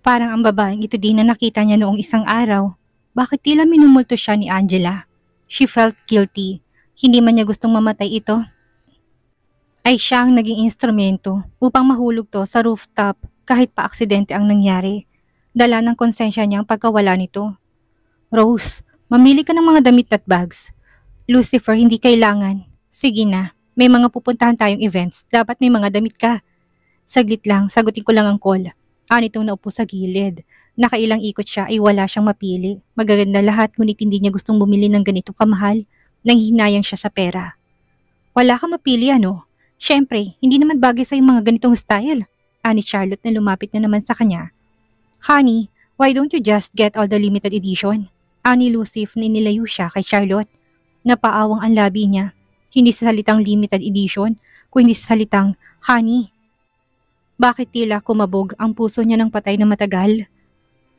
Parang ang babaeng ito din na nakita niya noong isang araw. Bakit tila minumulto siya ni Angela? She felt guilty. Hindi man niya gustong mamatay ito. Ay siya ang naging instrumento upang mahulog to sa rooftop kahit pa aksidente ang nangyari. Dala ng konsensya niya ang pagkawala nito. Rose, mamili ka ng mga damit at bags. Lucifer, hindi kailangan. Sige na, may mga pupuntahan tayong events. Dapat may mga damit ka. Saglit lang, sagutin ko lang ang call. Anitong naupo sa gilid. Nakailang ikot siya ay wala siyang mapili. Magaganda lahat ngunit hindi niya gustong bumili ng ganitong kamahal. Nanghihinayang siya sa pera. Wala kang mapili ano? Siyempre, hindi naman bagay sa yung mga ganitong style. Ani Charlotte na lumapit na naman sa kanya. Honey, why don't you just get all the limited edition? Ani Lucif na inilayo siya kay Charlotte. Napaawang ang labi niya. Hindi sa salitang limited edition, kundi sa salitang honey. Bakit tila kumabog ang puso niya ng patay na matagal?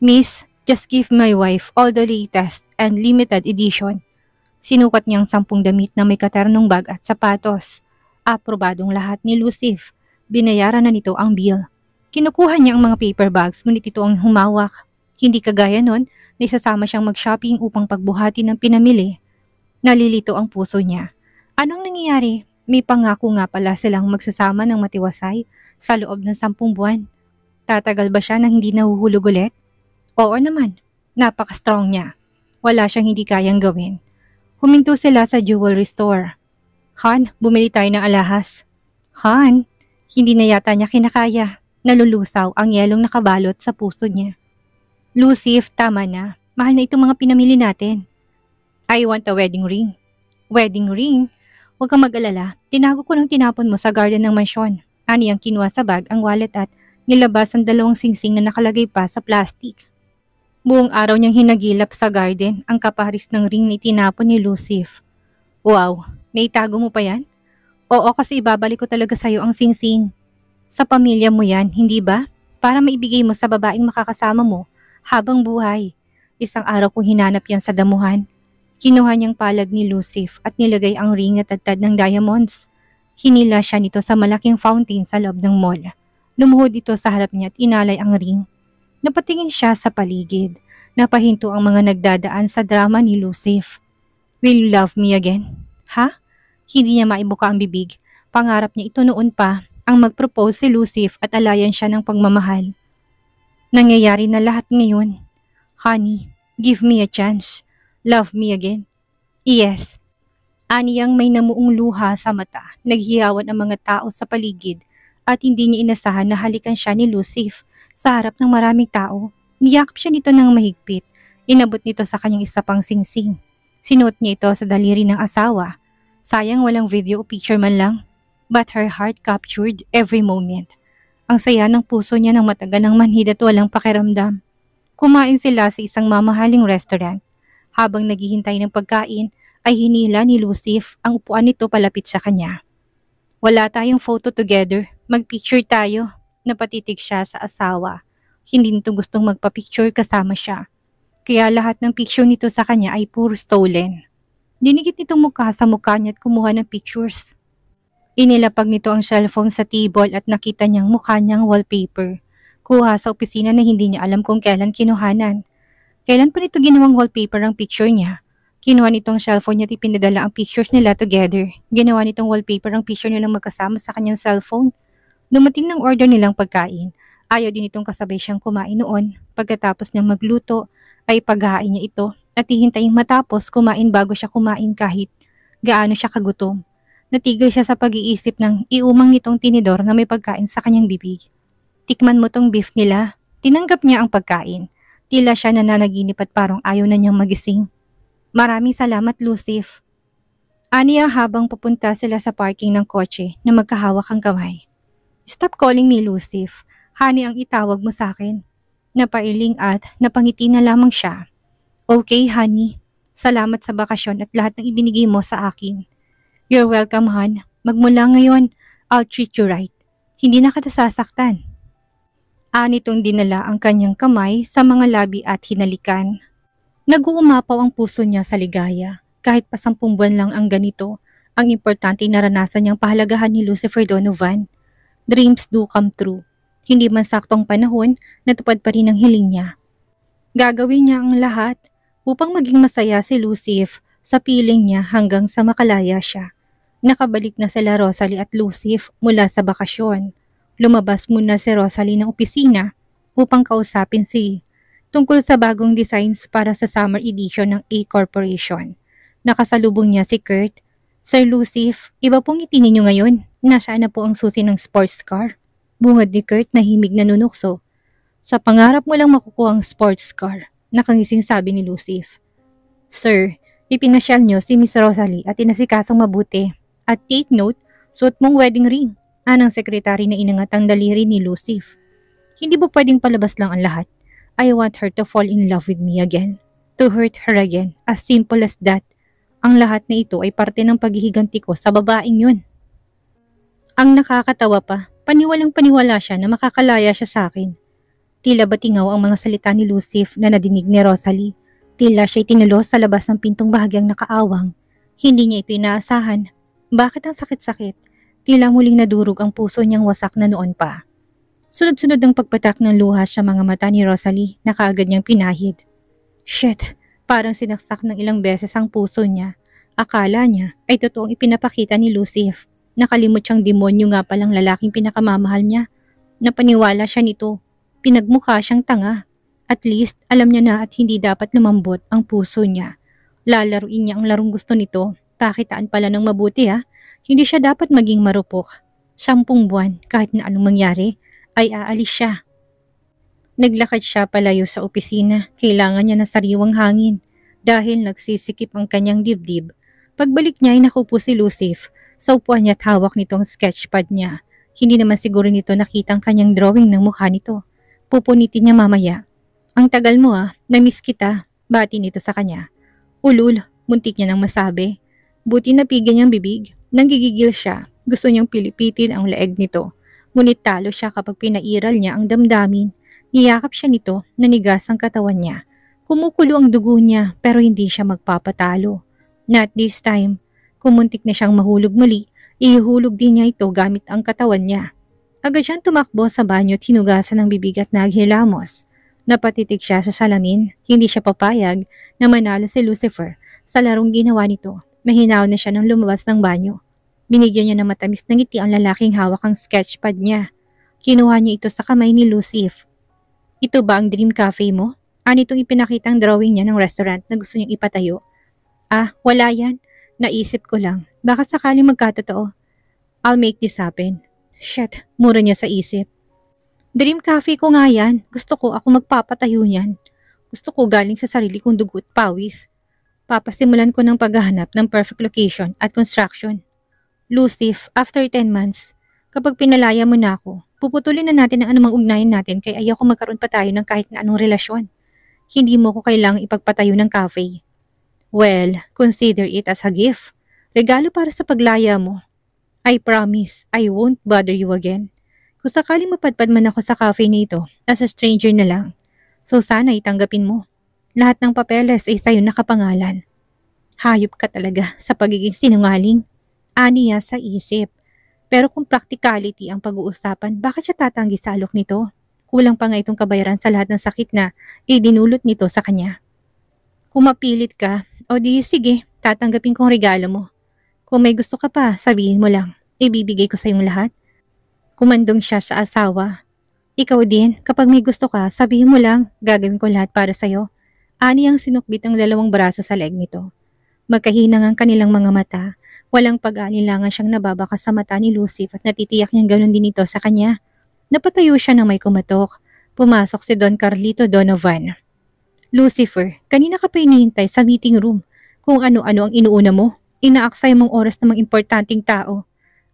Miss, just give my wife all the latest and limited edition. Sinukat niyang 10 damit na may katernong bag at sapatos. Aprobadong lahat ni Lucif. Binayaran na nito ang bill. Kinukuha niya ang mga paper bags ngunit ito ang humawak. Hindi kagaya nun na isasama siyang mag-shopping upang pagbuhati ng pinamili. Nalilito ang puso niya. Anong nangyayari? May pangako nga pala silang magsasama ng matiwasay sa loob ng 10 buwan. Tatagal ba siya nang hindi nahuhulog ulit? Oo naman. Napaka-strong niya. Wala siyang hindi kayang gawin. Huminto sila sa jewelry store. Han, bumili tayo ng alahas. Han, hindi na yata niya kinakaya. Nalulusaw ang yelong nakabalot sa puso niya. Lucif, tama na. Mahal na itong mga pinamili natin. I want a wedding ring. Wedding ring? Huwag kang mag-alala. Tinago ko ng tinapon mo sa garden ng mansyon. Ani ang kinuha sa bag ang wallet at nilabas ang 2 singsing na nakalagay pa sa plastic. Buong araw niyang hinagilap sa garden ang kaparis ng ring na itinapon ni Lucif. Wow, naitago mo pa yan? Oo, kasi ibabalik ko talaga sa'yo ang singsing. Sa pamilya mo yan, hindi ba? Para maibigay mo sa babaeng makakasama mo habang buhay. Isang araw kong hinanap yan sa damuhan. Kinuha niyang palad ni Lucif at nilagay ang ring na tadtad ng diamonds. Hinila siya nito sa malaking fountain sa loob ng mall. Lumuhod ito sa harap niya at inalay ang ring. Napatingin siya sa paligid. Napahinto ang mga nagdadaan sa drama ni Lucif. Will you love me again? Ha? Hindi niya maibuka ang bibig. Pangarap niya ito noon pa ang mag-propose si Lucif at alayan siya ng pagmamahal. Nangyayari na lahat ngayon. Honey, give me a chance. Love me again. Yes. Aniyang may namuong luha sa mata. Naghiyawan ang mga tao sa paligid at hindi niya inasahan na halikan siya ni Lucif sa harap ng maraming tao. Niyakap siya nito ng mahigpit. Inabot nito sa kanyang isa pang singsing. Sinuot niya ito sa daliri ng asawa. Sayang walang video o picture man lang. But her heart captured every moment. Ang saya ng puso niya ng matagal ng manhid at walang pakiramdam. Kumain sila sa isang mamahaling restaurant. Habang naghihintay ng pagkain, ay hinila ni Lucif ang upuan nito palapit sa kanya. Wala tayong photo together. Mag-picture tayo. Napatitig siya sa asawa. Hindi nito gustong magpa-picture kasama siya. Kaya lahat ng picture nito sa kanya ay puro stolen. Dinigit nitong mukha sa mukha niya at kumuha ng pictures. Inilapag nito ang cellphone sa table at nakita niyang mukha niyang wallpaper. Kuha sa opisina na hindi niya alam kung kailan kinuhanan. Kailan pa nito ginawang wallpaper ang picture niya? Kinuha nitong cellphone niya at ipinadala ang pictures nila together. Ginawa nitong wallpaper ang picture nilang magkasama sa kanyang cellphone. Dumating ng order nilang pagkain. Ayaw din itong kasabay siyang kumain noon. Pagkatapos niyang magluto, ay paghahain niya ito at hihintayin matapos kumain bago siya kumain kahit gaano siya kagutom. Natigil siya sa pag-iisip ng iumang nitong tinidor na may pagkain sa kanyang bibig. Tikman mo tong beef nila. Tinanggap niya ang pagkain. Tila siya nananaginip at parang ayaw na niyang magising. Maraming salamat, Lucif. Aniya habang pupunta sila sa parking ng kotse na magkahawak ang kamay. Stop calling me Lucif. Honey ang itawag mo sa akin. Napailing at napangiti na lamang siya. Okay, honey. Salamat sa bakasyon at lahat ng ibinigay mo sa akin. You're welcome, hon. Magmula ngayon, I'll treat you right. Hindi na kita sasaktan. Anitong dinala ang kanyang kamay sa mga labi at hinalikan. Nag-uumapaw ang puso niya sa ligaya. Kahit pa 10 buwan lang ang ganito, ang importante naranasan niyang pahalagahan ni Lucifer Donovan. Dreams do come true. Hindi man saktong panahon, natupad pa rin ang hiling niya. Gagawin niya ang lahat upang maging masaya si Lucif sa piling niya hanggang sa makalaya siya. Nakabalik na sila Rosalie at Lucif mula sa bakasyon. Lumabas muna si Rosalie ng opisina upang kausapin tungkol sa bagong designs para sa summer edition ng A Corporation. Nakasalubong niya si Kurt. Sir Lucif, iba pong ngiti ninyo ngayon. Nasaan na po ang susi ng sports car? Bungad ni Kurt na himig na nunukso. Sa pangarap mo lang makukuha ang sports car, nakangising sabi ni Lucif. Sir, ipinasyal niyo si Miss Rosalie at inasikasong mabuti. At take note, suot mong wedding ring. Anang sekretary na inangat ang daliri ni Lucif. Hindi ba pwedeng palabas lang ang lahat? I want her to fall in love with me again. To hurt her again. As simple as that. Ang lahat na ito ay parte ng paghihiganti ko sa babaeng yun. Ang nakakatawa pa, paniwalang paniwala siya na makakalaya siya sa akin. Tila batingaw ang mga salita ni Lucif na nadinig ni Rosalie. Tila siya'y tinulos sa labas ng pintong bahagyang nakaawang. Hindi niya ito inaasahan. Bakit ang sakit-sakit? Tila muling nadurog ang puso niyang wasak na noon pa. Sunod-sunod ang pagpatak ng luha sa mga mata ni Rosalie na kaagad niyang pinahid. Shit, parang sinaksak ng ilang beses ang puso niya. Akala niya ay totoong ipinapakita ni Lucif. Nakalimot siyang demonyo nga palang lalaking pinakamamahal niya. Napaniwala siya nito. Pinagmukha siyang tanga. At least alam niya na at hindi dapat lumambot ang puso niya. Lalaruin niya ang larong gusto nito. Pakitaan pala ng mabuti ha. Hindi siya dapat maging marupok. 10 buwan kahit na anong mangyari ay aalis siya. Naglakad siya palayo sa opisina. Kailangan niya ng sariwang hangin dahil nagsisikip ang kanyang dibdib. Pagbalik niya ay nakupo si Lucif. Sa upuan niya at hawak nitong sketchpad niya. Hindi naman siguro nito nakita ang kanyang drawing ng mukha nito. Pupunitin niya mamaya. Ang tagal mo na-miss kita. Bati nito sa kanya. Ulul, muntik niya nang masabi. Buti napigyan niyang bibig. Nanggigigil siya. Gusto niyang pilipitin ang leeg nito. Ngunit talo siya kapag pinairal niya ang damdamin. Niyakap siya nito, nanigas ang katawan niya. Kumukulo ang dugo niya pero hindi siya magpapatalo. Not this time. Kumuntik na siyang mahulog muli, ihulog din niya ito gamit ang katawan niya. Agad siyang tumakbo sa banyo at hinugasan ng bibig at naghilamos. Napatitig siya sa salamin, hindi siya papayag na manalo si Lucifer sa larong ginawa nito. Mahinaw na siya nang lumabas ng banyo. Binigyan niya ng matamis na ngiti ang lalaking hawak ang sketchpad niya. Kinuha niya ito sa kamay ni Lucif. Ito ba ang dream cafe mo? Itong ipinakitang drawing niya ng restaurant na gusto niyang ipatayo. Wala yan. Naisip ko lang. Baka sakaling magkatotoo. I'll make this happen. Shit, mura niya sa isip. Dream cafe ko nga yan. Gusto ko ako magpapatayo niyan. Gusto ko galing sa sarili kong dugo at pawis. Papasimulan ko ng paghahanap ng perfect location at construction. Lucif, after 10 months, kapag pinalaya mo na ako, puputulin na natin ang anumang ugnayan natin kaya ayaw ko magkaroon pa tayo ng kahit na anong relasyon. Hindi mo ko kailangang ipagpatayo ng cafe. Well, consider it as a gift. Regalo para sa paglaya mo. I promise, I won't bother you again. Kung sakaling mapadpad man ako sa cafe nito, as a stranger na lang. So sana itanggapin mo. Lahat ng papeles ay sa'yo nakapangalan. Hayop ka talaga sa pagiging sinungaling. Aniya sa isip. Pero kung practicality ang pag-uusapan, bakit siya tatanggi sa alok nito? Kulang pa nga itong kabayaran sa lahat ng sakit na idinulot nito sa kanya. Kung mapilit ka, o di sige, tatanggapin kong regalo mo. Kung may gusto ka pa, sabihin mo lang. Ibibigay ko sa iyong lahat. Kumandong siya sa asawa. Ikaw din, kapag may gusto ka, sabihin mo lang, gagawin ko lahat para sa'yo. Ani ang sinukbit ang 2 braso sa leeg nito. Magkahinang ang kanilang mga mata. Walang pag-aalilangan siyang nababakas sa mata ni Lucif at natitiyak niyang ganoon din ito sa kanya. Napatayo siya nang may kumatok. Pumasok si Don Carlito Donovan. Lucifer, kanina ka pa hinihintay sa meeting room. Kung ano-ano ang inuuna mo, inaaksay mong oras ng mga importanteng tao.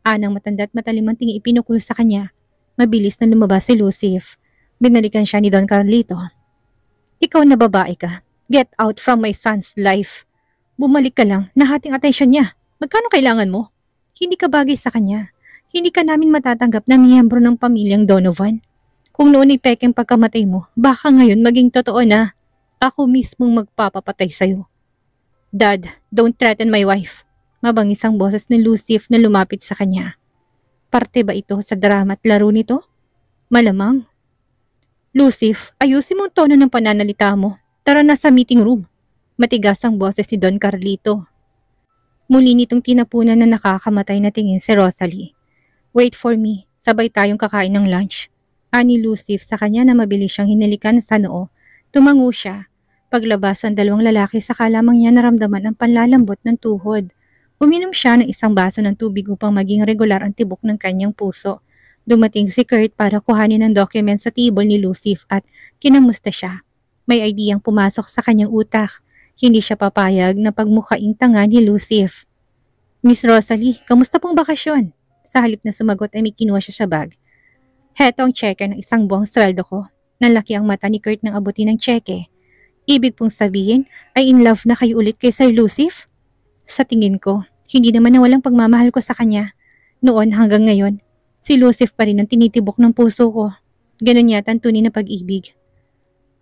Anang matanda't matalimang tingi ipinukul sa kanya. Mabilis na lumabas si Lucif. Binalikan siya ni Don Carlito. Ikaw na babae ka. Get out from my son's life. Bumalik ka lang, nahating atensyon niya. Magkano kailangan mo? Hindi ka bagay sa kanya. Hindi ka namin matatanggap na miyembro ng pamilyang Donovan. Kung noon ay pekeng pagkamatay mo, baka ngayon maging totoo na. Ako mismong magpapapatay sa'yo. Dad, don't threaten my wife. Mabangis ang boses ni Lucif na lumapit sa kanya. Parte ba ito sa drama at laro nito? Malamang. Lucif, ayusin mo ang tono ng pananalita mo. Tara na sa meeting room. Matigas ang boses ni Don Carlito. Muli nitong tinapunan na nakakamatay na tingin si Rosalie. Wait for me, sabay tayong kakain ng lunch. Ani Lucif sa kanya na mabilis siyang hinalikan sa noo. Tumango siya. Paglabas ang dalawang lalaki saka lamang niya naramdaman ang panlalambot ng tuhod. Uminom siya ng isang baso ng tubig upang maging regular ang tibok ng kanyang puso. Dumating si Kurt para kuhanin ang document sa table ni Lucif at kinamusta siya. May ideyang pumasok sa kanyang utak. Hindi siya papayag na pagmukaing tanga ni Lucif. Miss Rosalie, kamusta pong bakasyon? Sa halip na sumagot ay may kinuha siya sa bag. Heto ang cheque ng isang buwang sweldo ko. Nalaki ang mata ni Kurt nang abutin ng cheque. Ibig pong sabihin ay in love na kayo ulit kay Sir Lucif? Sa tingin ko, hindi naman na walang pagmamahal ko sa kanya. Noon hanggang ngayon, si Lucif pa rin ang tinitibok ng puso ko. Ganun yata ang tunay na pag-ibig.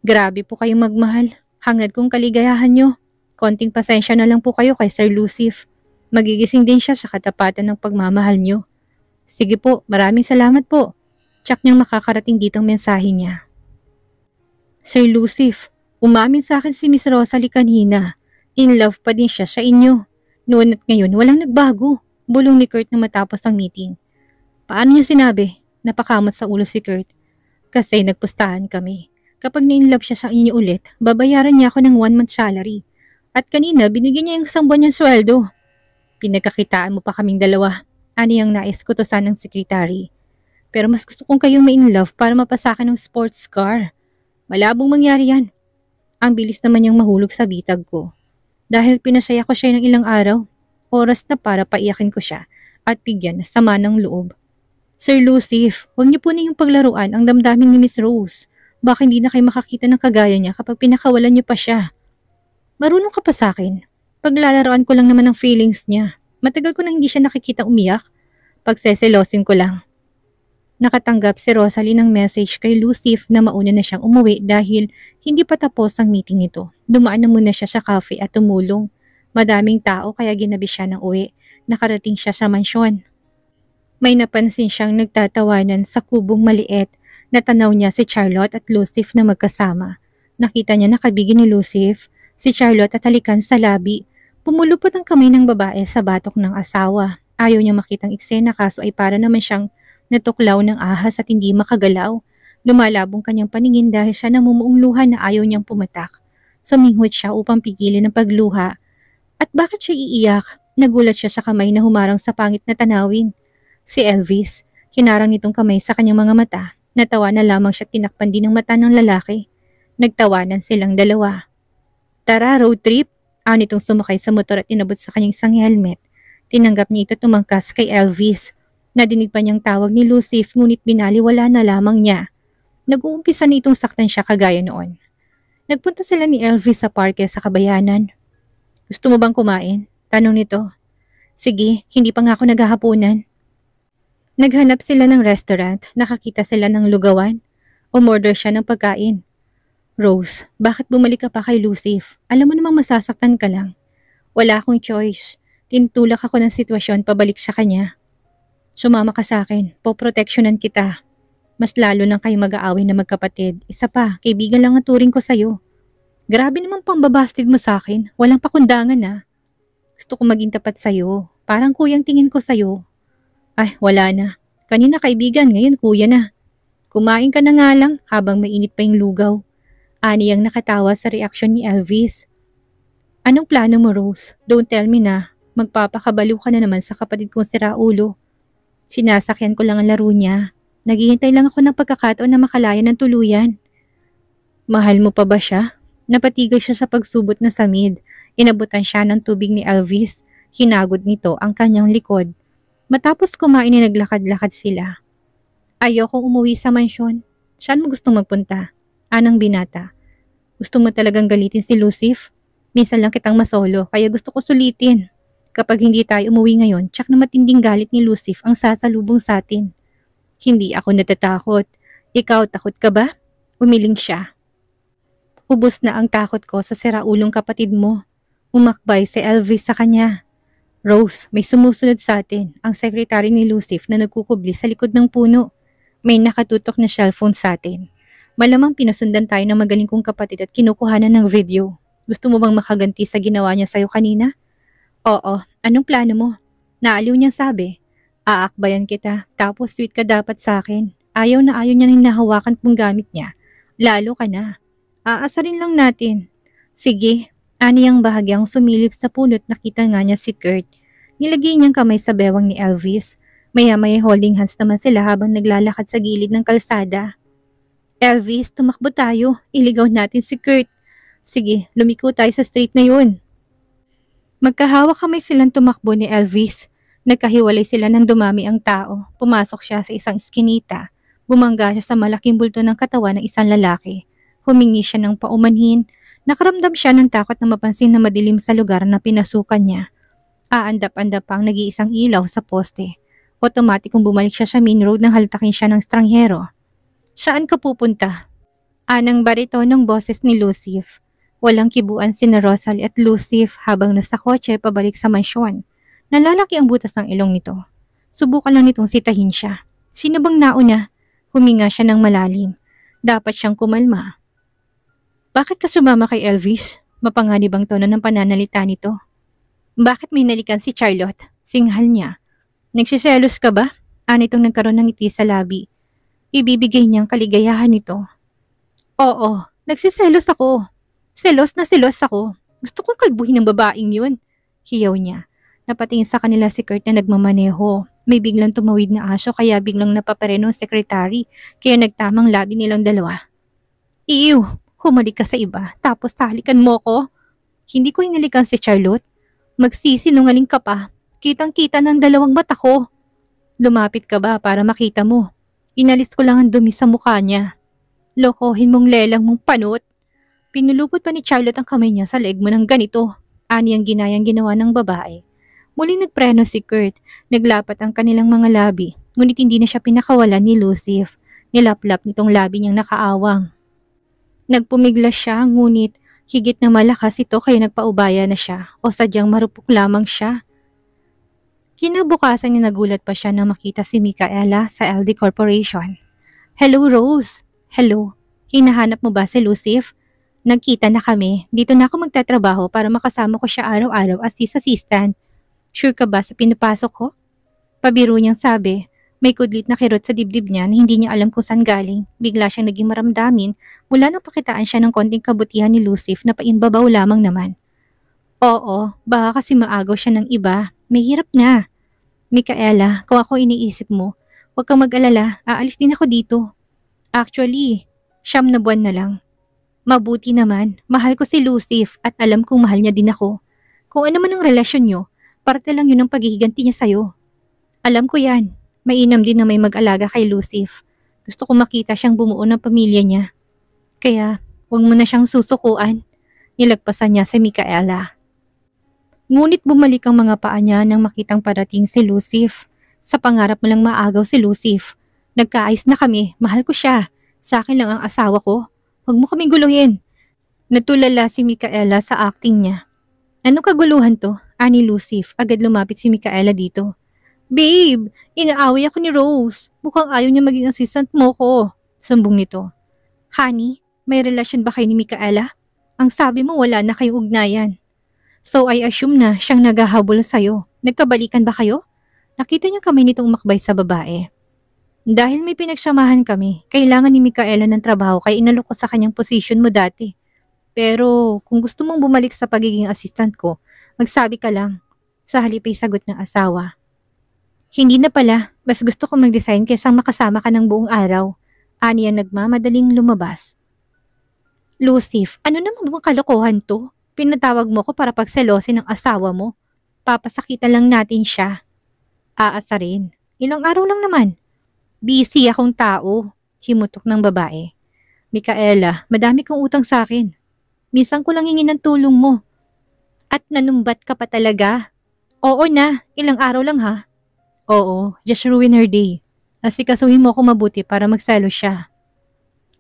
Grabe po kayong magmahal. Hangad kong kaligayahan nyo. Konting pasensya na lang po kayo kay Sir Lucif. Magigising din siya sa katapatan ng pagmamahal nyo. Sige po, maraming salamat po. Tsak niyang makakarating ditong mensahe niya. Sir Lucif, umamin sa akin si Miss Rosalie kanina. In love pa din siya sa inyo. Noon at ngayon, walang nagbago. Bulong ni Kurt na matapos ang meeting. Paano niya sinabi? Napakamot sa ulo si Kurt. Kasi nagpustahan kami. Kapag na-inlove siya sa inyo ulit, babayaran niya ako ng 1 month salary. At kanina, binigyan niya yung isang buwan niyang sweldo. Pinagkakitaan mo pa kaming dalawa. Ani ang nais kutusan ng sekretary. Pero mas gusto kong kayong ma-inlove para mapasakan ng sports car. Malabong mangyari yan. Ang bilis naman niyang mahulog sa bitag ko. Dahil pinasaya ko siya ng ilang araw, oras na para paiyakin ko siya at bigyan ng sama ng loob. Sir Lucif, huwag niyo po ninyong paglaruan ang damdamin ni Miss Rose. Baka hindi na kayo makakita ng kagaya niya kapag pinakawalan niyo pa siya. Marunong ka pa sa akin. Paglalaroan ko lang naman ang feelings niya. Matagal ko na hindi siya nakikita umiyak. Pagseselosin ko lang. Nakatanggap si Rosalie ng message kay Lucif na mauna na siyang umuwi dahil hindi pa tapos ang meeting nito. Dumaan na muna siya sa cafe at tumulong. Madaming tao kaya ginabi siya ng uwi. Nakarating siya sa mansyon. May napansin siyang nagtatawanan sa kubong maliit. Natanaw niya si Charlotte at Lucif na magkasama. Nakita niya nakabigi ni Lucif, si Charlotte at halikan sa labi. Pumulupot ang kamay ng babae sa batok ng asawa. Ayaw niya makitang eksena kaso ay para naman siyang natuklaw ng ahas at hindi makagalaw. Lumalabong kanyang paningin dahil siya namumuong luha na ayaw niyang pumatak. Suminghot siya upang pigilin ang pagluha. At bakit siya iiyak? Nagulat siya sa kamay na humarang sa pangit na tanawin. Si Elvis, hinarang nitong kamay sa kanyang mga mata. Natawa na lamang siya tinakpan din ng mata ng lalaki. Nagtawanan silang dalawa. Tara, road trip. Nitong sumakay sa motor at inabot sa kanyang isang helmet. Tinanggap niya ito tumangkas kay Elvis. Nadinig pa niyang tawag ni Lucif ngunit binaliwala na lamang niya. Nag-uumpisa na itong saktan siya kagaya noon. Nagpunta sila ni Elvis sa parke sa Kabayanan. Gusto mo bang kumain? Tanong nito. Sige, hindi pa nga ako naghahapunan. Naghanap sila ng restaurant, nakakita sila ng lugawan. Umorder siya ng pagkain. Rose, bakit bumalik ka pa kay Lucif? Alam mo namang masasaktan ka lang. Wala akong choice. Tinutulak ako ng sitwasyon pabalik sa kanya. Sumama ka sa akin, poproteksyonan kita. Mas lalo nang kayo mag-aaway na magkapatid. Isa pa, kaibigan lang ang turing ko sa'yo. Grabe naman pambabastid mo sa akin, walang pakundangan na. Gusto ko maging tapat sa'yo, parang kuyang tingin ko sa'yo. Ay, wala na. Kanina kaibigan, ngayon kuya na. Kumain ka na nga lang habang mainit pa yung lugaw. Ani ang nakatawa sa reaksyon ni Elvis. Anong plano mo, Rose? Don't tell me na. Magpapakabaliw ka na naman sa kapatid kong si Raulo. Sinasakyan ko lang ang laro niya. Naghihintay lang ako ng pagkakataon na makalaya ng tuluyan. Mahal mo pa ba siya? Napatigil siya sa pagsubot na samid. Inabutan siya ng tubig ni Elvis. Hinagod nito ang kanyang likod. Matapos kumain ay naglakad-lakad sila. Ayokong umuwi sa mansyon. Saan mo gustong magpunta? Anang binata. Gusto mo talagang galitin si Lucif? Minsan lang kitang masolo kaya gusto ko sulitin. Kapag hindi tayo umuwi ngayon, tsak na matinding galit ni Lucif ang sasalubong sa atin. Hindi ako natatakot. Ikaw takot ka ba? Umiling siya. Ubus na ang takot ko sa siraulong kapatid mo. Umakbay si Elvis sa kanya. Rose, may sumusunod sa atin, ang sekretary ni Lucif na nagkukubli sa likod ng puno. May nakatutok na cellphone sa atin. Malamang pinusundan tayo ng magaling kong kapatid at kinukuhanan ng video. Gusto mo bang makaganti sa ginawa niya sa'yo kanina? Oo, anong plano mo? Naaliw niyang sabi. Aakbayan kita, tapos sweet ka dapat sa akin. Ayaw na ayaw niya hinahawakan kong gamit niya. Lalo ka na. Aasarin lang natin. Sige, aniyang bahagyang sumilip sa punot nakita nga niya si Kurt. Nilagay niyang kamay sa bewang ni Elvis. Maya-maya holding hands naman sila habang naglalakad sa gilid ng kalsada. Elvis, tumakbo tayo. Iligaw natin si Kurt. Sige, lumiko tayo sa street na yun. Magkahawak kamay silang tumakbo ni Elvis. Nagkahiwalay sila nang dumami ang tao. Pumasok siya sa isang iskinita. Bumangga siya sa malaking bulto ng katawan ng isang lalaki. Humingi siya ng paumanhin. Nakaramdam siya ng takot na mapansin na madilim sa lugar na pinasukan niya. Aandap-andap pang nag-iisang ilaw sa poste. Otomatikong bumalik siya sa main road nang halatakin siya ng stranghero. Saan ka pupunta? Anang baritonong boses ni Lucif. Walang kibuan sina Rosalie at Lucif habang nasa kotse pabalik sa mansyon. Nalalaki ang butas ng ilong nito. Subukan lang nitong sitahin siya. Sino bang nauna? Huminga siya ng malalim. Dapat siyang kumalma. Bakit ka sumama kay Elvis? Mapanganib ang tono ng pananalita nito. Bakit may nalikan si Charlotte? Singhal niya. Nagsiselos ka ba? Ano itong nagkaroon ng ngiti sa labi? Ibibigay niyang kaligayahan nito. Oo, nagsiselos ako. Selos na selos ako. Gusto kong kalbuhin ng babaeng yun. Hiyaw niya. Napatingin sa kanila si Kurt na nagmamaneho. May biglang tumawid na aso kaya biglang napapareno ang sekretary. Kaya nagtamang labi nilang dalawa. Ew, humalik ka sa iba tapos halikan mo ko. Hindi ko hinalikan si Charlotte. Magsisinungaling ka pa. Kitang-kita ng dalawang mata ko. Lumapit ka ba para makita mo? Inalis ko lang ang dumi sa mukha niya. Lokohin mong lelang mong panot. Pinulupot pa ni Charlotte ang kamay niya sa leeg mo ng ganito. Ani ang ginayang ginawa ng babae. Muling nagpreno si Kurt. Naglapat ang kanilang mga labi. Ngunit hindi na siya pinakawalan ni Lucif. Nilaplap nitong labi niyang nakaawang. Nagpumiglas siya ngunit higit na malakas ito kaya nagpaubaya na siya o sadyang marupok lamang siya. Kinabukasan niya nagulat pa siya na makita si Micaela sa LD Corporation. Hello Rose. Hello. Hinahanap mo ba si Lucif? Nagkita na kami. Dito na ako magtatrabaho para makasama ko siya araw-araw as his assistant. Sure ka ba sa pinapasok ko? Pabiro niyang sabi. May kudlit na kirot sa dibdib niya na hindi niya alam kung saan galing. Bigla siyang naging maramdamin mula nang pakitaan siya ng konting kabutihan ni Lucif na paimbabaw lamang naman. Oo, baka kasi maagaw siya ng iba. May hirap na. Micaela, kung ako iniisip mo, huwag kang mag-alala, aalis din ako dito. Actually, 9 na buwan na lang. Mabuti naman, mahal ko si Lucif at alam kong mahal niya din ako. Kung ano man ang relasyon niyo, parte lang yun ang paghihiganti niya sa'yo. Alam ko yan, mainam din na may mag-alaga kay Lucif. Gusto ko makita siyang bumuo ng pamilya niya. Kaya, huwag mo na siyang susukuan. Nilagpasan niya si Micaela. Ngunit bumalik ang mga paa niya nang makitang parating si Lucif. Sa pangarap mo lang maagaw si Lucif. Nagkaayos na kami, mahal ko siya. Sa akin lang ang asawa ko. Huwag mo kaming guluhin. Natulala si Micaela sa acting niya. Anong kaguluhan to? Ani Lucif, agad lumapit si Micaela dito. Babe, inaaway ako ni Rose. Mukhang ayaw niya maging assistant mo ko. Sumbong nito. Honey, may relasyon ba kayo ni Micaela? Ang sabi mo wala na kayong ugnayan. So I assume na siyang naghahabol sa'yo. Nagkabalikan ba kayo? Nakita niya kami nitong umakbay sa babae. Dahil may pinagsamahan kami, kailangan ni Micaela ng trabaho kaya inalok ko sa kanyang position mo dati. Pero kung gusto mong bumalik sa pagiging assistant ko, magsabi ka lang. Sa halip ay sagot ng asawa. Hindi na pala, mas gusto ko mag-design kaysa makasama ka ng buong araw. Ani ang nagmamadaling lumabas. Lucif, ano naman bang kalokohan to? Pinatawag mo ko para pagselosin ng asawa mo. Papasakitan lang natin siya. Aasarin. Ilang araw lang naman. Busy akong tao. Himutok ng babae. Micaela, madami kang utang sa akin. Minsan ko lang hingin ng tulong mo. At nanumbat ka pa talaga. Oo na, ilang araw lang ha. Oo, just ruin her day. Asikasuhin mo ako mabuti para magselo siya.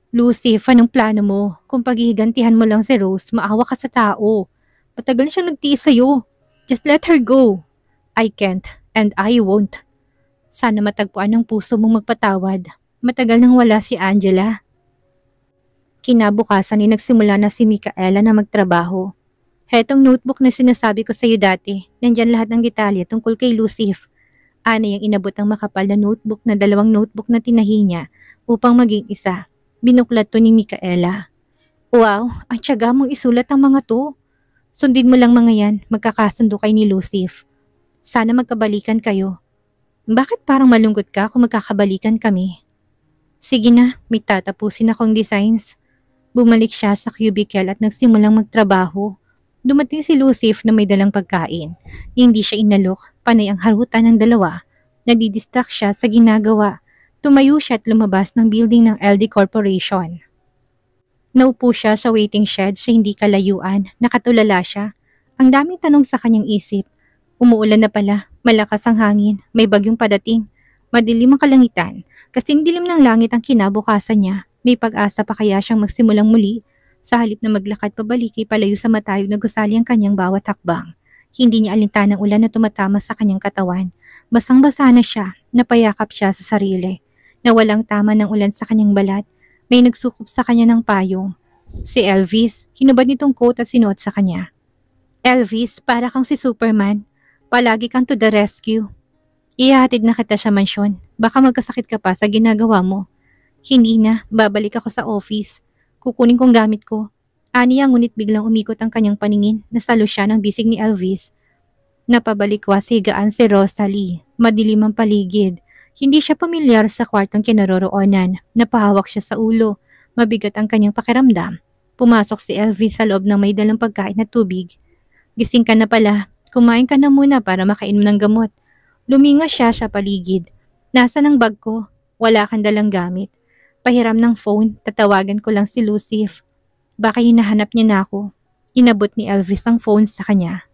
Lucif, anong plano mo? Kung paghihigantihan mo lang si Rose, maawa ka sa tao. Patagal na siyang nagtiis sa'yo. Just let her go. I can't and I won't. Sana matagpuan ng puso mong magpatawad. Matagal nang wala si Angela. Kinabukasan ay nagsimula na si Micaela na magtrabaho. Hetong notebook na sinasabi ko sa iyo dati, nandyan lahat ng detalye tungkol kay Lucif. Ana yung inabot ang makapal na notebook na 2 notebook na tinahi niya upang maging isa. Binuklat to ni Micaela. Wow, ang tiyaga mong isulat ang mga to. Sundin mo lang mga yan, magkakasundo kay ni Lucif. Sana magkabalikan kayo. Bakit parang malungkot ka kung magkakabalikan kami? Sige na, may tatapusin akong designs. Bumalik siya sa cubicle at nagsimulang magtrabaho. Dumating si Lucif na may dalang pagkain. Hindi siya inalok, panay ang harutan ng dalawa. Nadidistract siya sa ginagawa. Tumayo siya at lumabas ng building ng LD Corporation. Naupo siya sa waiting shed sa hindi kalayuan. Nakatulala siya. Ang daming tanong sa kanyang isip. Umuulan na pala, malakas ang hangin, may bagyong padating. Madilim ang kalangitan. Kasing dilim ng langit ang kinabukasan niya. May pag-asa pa kaya siyang magsimulang muli? Sa halip na maglakad pabalik ay palayo sa matayog na gusali ang kanyang bawat hakbang. Hindi niya alintan ng ulan na tumatama sa kanyang katawan. Basang-basa na siya, napayakap siya sa sarili. Nawalang tama ng ulan sa kanyang balat. May nagsukup sa kanya ng payong. Si Elvis, hinubad nitong coat at sinuot sa kanya. Elvis, para kang si Superman. Palagi kang to the rescue. Ihahatid na kita sa mansyon. Baka magkasakit ka pa sa ginagawa mo. Hindi na, babalik ako sa office. Kukunin kong gamit ko. Aniya ngunit biglang umikot ang kanyang paningin. Nasalo siya ng bisig ni Elvis. Napabalikwas higaan si Rosalie. Madilim ang paligid. Hindi siya pamilyar sa kwartong kinaroroonan. Napahawak siya sa ulo. Mabigat ang kanyang pakiramdam. Pumasok si Elvis sa loob ng may dalang pagkain at tubig. Gising ka na pala. Kumain ka na muna para makainom ng gamot. Luminga siya sa paligid. Nasaan ang bag ko? Wala kang dalang gamit. Pahiram ng phone, tatawagan ko lang si Lucif. Baka hinahanap niya na ako. Inabot ni Elvis ang phone sa kanya.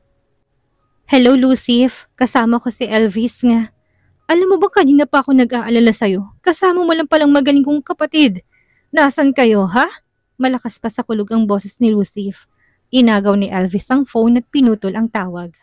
Hello Lucif, kasama ko si Elvis nga. Alam mo ba kanina pa ako nag-aalala sa'yo? Kasama mo lang palang magaling kong kapatid. Nasaan kayo, ha? Malakas pa sa kulog ang boses ni Lucif. Inagaw ni Elvis ang phone at pinutol ang tawag.